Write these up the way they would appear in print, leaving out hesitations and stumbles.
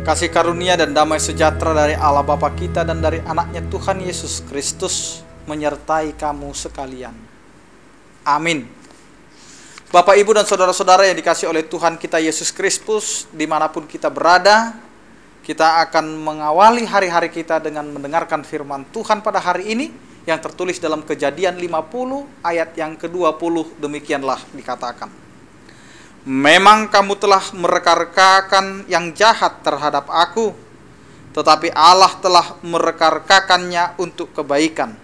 Kasih karunia dan damai sejahtera dari Allah Bapa kita dan dari anaknya Tuhan Yesus Kristus menyertai kamu sekalian. Amin. Bapak, Ibu, dan saudara-saudara yang dikasihi oleh Tuhan kita Yesus Kristus, dimanapun kita berada, kita akan mengawali hari-hari kita dengan mendengarkan firman Tuhan pada hari ini yang tertulis dalam Kejadian 50 ayat yang ke-20. Demikianlah dikatakan, memang kamu telah mereka-rekakan yang jahat terhadap aku, tetapi Allah telah mereka-rekakannya untuk kebaikan,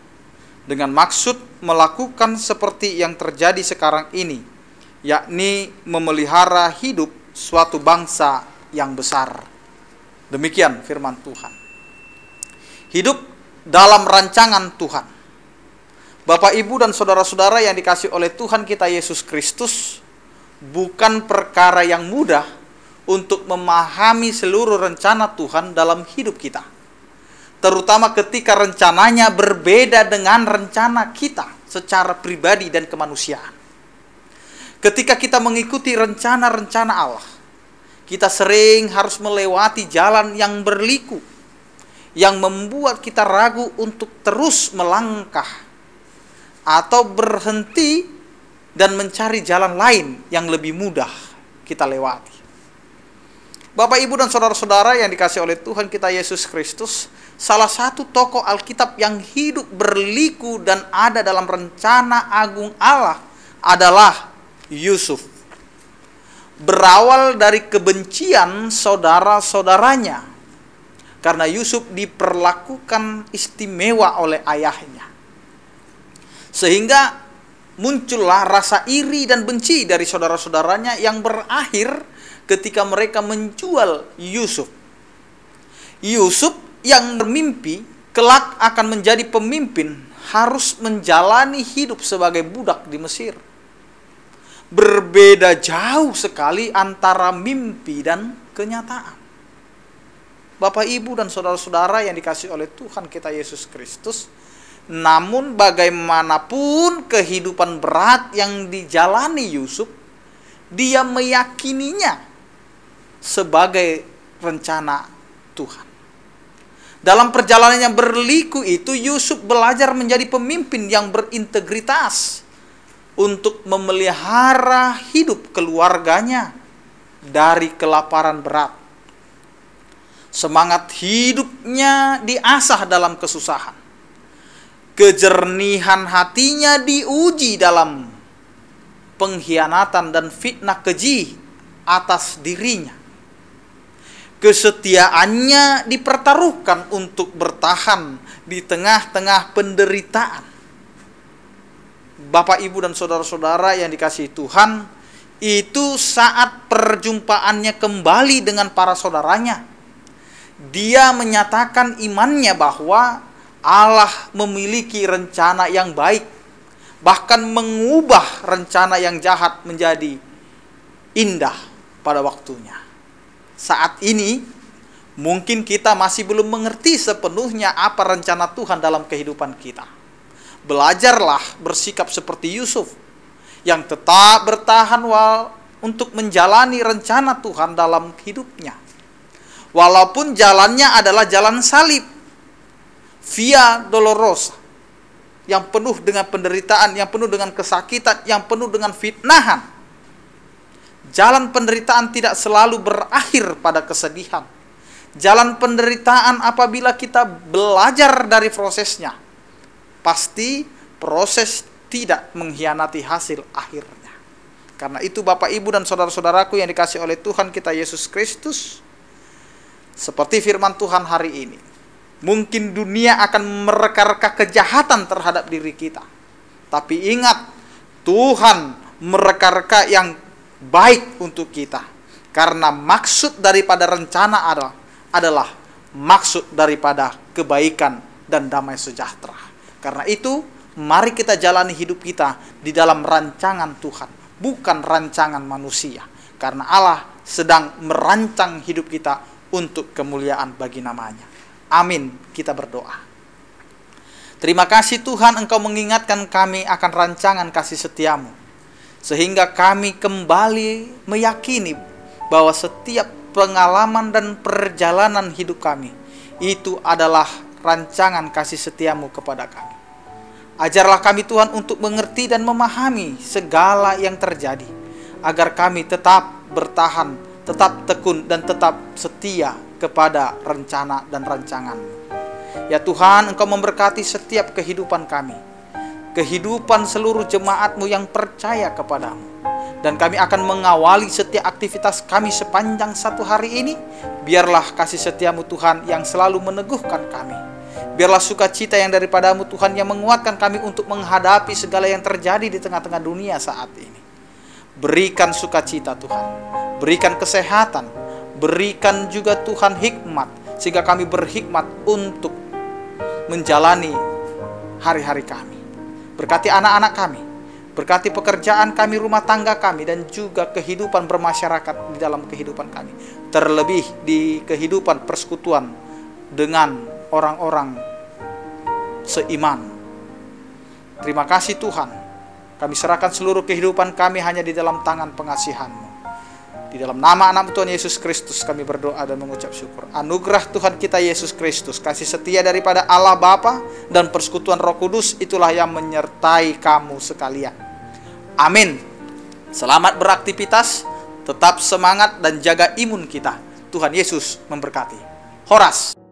dengan maksud melakukan seperti yang terjadi sekarang ini, yakni memelihara hidup suatu bangsa yang besar. Demikian firman Tuhan. Hidup dalam rancangan Tuhan. Bapak, Ibu, dan saudara-saudara yang dikasihi oleh Tuhan kita Yesus Kristus, bukan perkara yang mudah untuk memahami seluruh rencana Tuhan dalam hidup kita, terutama ketika rencananya berbeda dengan rencana kita secara pribadi dan kemanusiaan. Ketika kita mengikuti rencana-rencana Allah, kita sering harus melewati jalan yang berliku, yang membuat kita ragu untuk terus melangkah atau berhenti dan mencari jalan lain yang lebih mudah kita lewati. Bapak, Ibu, dan saudara-saudara yang dikasihi oleh Tuhan kita Yesus Kristus, salah satu tokoh Alkitab yang hidup berliku dan ada dalam rencana agung Allah adalah Yusuf. Berawal dari kebencian saudara-saudaranya, karena Yusuf diperlakukan istimewa oleh ayahnya, sehingga muncullah rasa iri dan benci dari saudara-saudaranya yang berakhir ketika mereka menjual Yusuf. Yusuf yang bermimpi kelak akan menjadi pemimpin harus menjalani hidup sebagai budak di Mesir. Berbeda jauh sekali antara mimpi dan kenyataan. Bapak, Ibu, dan saudara-saudara yang dikasihi oleh Tuhan kita Yesus Kristus, namun bagaimanapun kehidupan berat yang dijalani Yusuf, dia meyakininya sebagai rencana Tuhan. Dalam perjalanan yang berliku itu, Yusuf belajar menjadi pemimpin yang berintegritas untuk memelihara hidup keluarganya dari kelaparan berat. Semangat hidupnya diasah dalam kesusahan. Kejernihan hatinya diuji dalam pengkhianatan dan fitnah keji atas dirinya. Kesetiaannya dipertaruhkan untuk bertahan di tengah-tengah penderitaan. Bapak, Ibu, dan saudara-saudara yang dikasihi Tuhan, itu saat perjumpaannya kembali dengan para saudaranya, dia menyatakan imannya bahwa Allah memiliki rencana yang baik, bahkan mengubah rencana yang jahat menjadi indah pada waktunya. Saat ini, mungkin kita masih belum mengerti sepenuhnya apa rencana Tuhan dalam kehidupan kita. Belajarlah bersikap seperti Yusuf, yang tetap bertahan untuk menjalani rencana Tuhan dalam hidupnya. Walaupun jalannya adalah jalan salib, via dolorosa, yang penuh dengan penderitaan, yang penuh dengan kesakitan, yang penuh dengan fitnahan. Jalan penderitaan tidak selalu berakhir pada kesedihan. Jalan penderitaan, apabila kita belajar dari prosesnya, pasti proses tidak mengkhianati hasil akhirnya. Karena itu, Bapak, Ibu, dan saudara-saudaraku yang dikasihi oleh Tuhan kita Yesus Kristus, seperti firman Tuhan hari ini, mungkin dunia akan mereka-reka kejahatan terhadap diri kita. Tapi ingat, Tuhan mereka-reka yang baik untuk kita. Karena maksud daripada rencana adalah maksud daripada kebaikan dan damai sejahtera. Karena itu, mari kita jalani hidup kita di dalam rancangan Tuhan, bukan rancangan manusia. Karena Allah sedang merancang hidup kita untuk kemuliaan bagi namanya. Amin. Kita berdoa. Terima kasih Tuhan, Engkau mengingatkan kami akan rancangan kasih setiamu, sehingga kami kembali meyakini bahwa setiap pengalaman dan perjalanan hidup kami, itu adalah rancangan kasih setiamu kepada kami. Ajarlah kami Tuhan untuk mengerti dan memahami segala yang terjadi, agar kami tetap bertahan, tetap tekun, dan tetap setia kepada rencana dan rancangan-Mu. Ya Tuhan, Engkau memberkati setiap kehidupan kami, kehidupan seluruh jemaat-Mu yang percaya kepada-Mu. Dan kami akan mengawali setiap aktivitas kami sepanjang satu hari ini. Biarlah kasih setiamu Tuhan yang selalu meneguhkan kami. Biarlah sukacita yang daripada-Mu Tuhan yang menguatkan kami untuk menghadapi segala yang terjadi di tengah-tengah dunia saat ini. Berikan sukacita Tuhan, berikan kesehatan, berikan juga Tuhan hikmat, sehingga kami berhikmat untuk menjalani hari-hari kami. Berkati anak-anak kami, berkati pekerjaan kami, rumah tangga kami, dan juga kehidupan bermasyarakat di dalam kehidupan kami. Terlebih di kehidupan persekutuan dengan orang-orang seiman. Terima kasih Tuhan. Kami serahkan seluruh kehidupan kami hanya di dalam tangan pengasihan-Mu. Di dalam nama anak Tuhan Yesus Kristus kami berdoa dan mengucap syukur. Anugerah Tuhan kita Yesus Kristus, kasih setia daripada Allah Bapa, dan persekutuan Roh Kudus itulah yang menyertai kamu sekalian. Amin. Selamat beraktivitas, tetap semangat dan jaga imun kita. Tuhan Yesus memberkati. Horas.